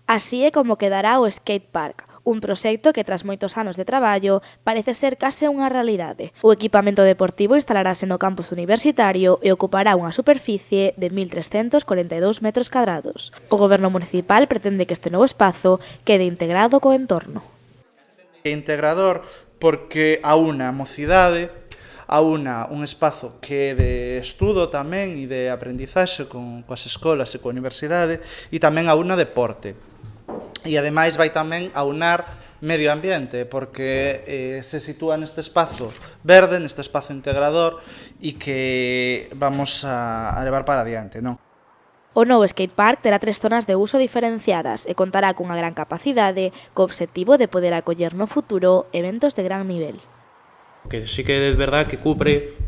Así é como quedará o skatepark, un proxecto que tras moitos anos de traballo parece ser case unha realidade. O equipamento deportivo instalarase no campus universitario e ocupará unha superficie de 1.342 metros cadrados. O goberno municipal pretende que este novo espazo quede integrado co entorno. Integrador porque aúna a mocidade, aúna un espazo que é de estudo tamén e de aprendizaxe coas escolas e coa universidade, e tamén aúna deporte. E ademais vai tamén aunar medio ambiente, porque se sitúa neste espazo verde, neste espazo integrador, e que vamos a levar para adiante, non? O novo skatepark terá 3 zonas de uso diferenciadas e contará cunha gran capacidade co obxectivo de poder acoller no futuro eventos de gran nivel. Que sí que é verdad que cubre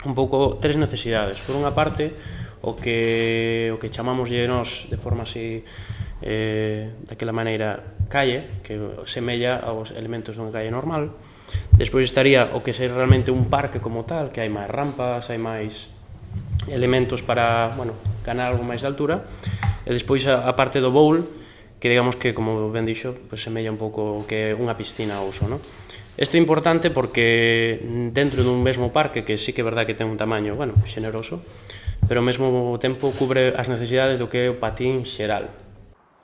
un pouco tres necesidades. Por unha parte, o que chamamos nós de forma así daquela maneira calle, que semella aos elementos dunha calle normal. Despois estaría o que é realmente un parque como tal, que hai máis rampas, hai máis elementos para, bueno, ganar algo máis de altura. E despois a parte do bowl, que digamos que, como ben dixo, pues semella un pouco que é unha piscina ao uso, non? Isto é importante porque dentro dun mesmo parque, que sí que é verdad que ten un tamaño, bueno, xeneroso, pero ao mesmo tempo cubre as necesidades do que é o patín xeral.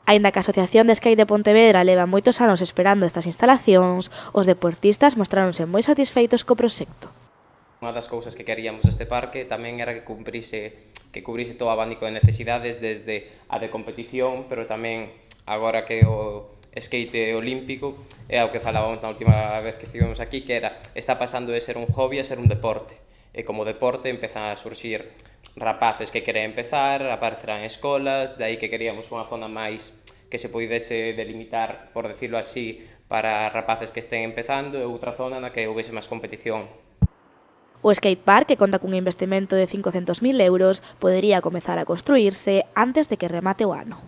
Aínda que a Asociación de Skate de Pontevedra leva moitos anos esperando estas instalacións, os deportistas mostráronse moi satisfeitos co proxecto. Unha das cousas que queríamos deste parque tamén era que cubrise todo o abanico de necesidades, desde a de competición, pero tamén agora que o skate olímpico é o que falábamos na última vez que estivemos aquí, que está pasando de ser un hobby a ser un deporte. E como deporte empezan a surxir rapaces que queren empezar, aparecerán escolas, de aí que queríamos unha zona máis que se poidese delimitar, por decirlo así, para rapaces que estén empezando, e outra zona na que houvese máis competición. O skatepark, que conta cun investimento de 500.000 euros, podería comezar a construírse antes de que remate o ano.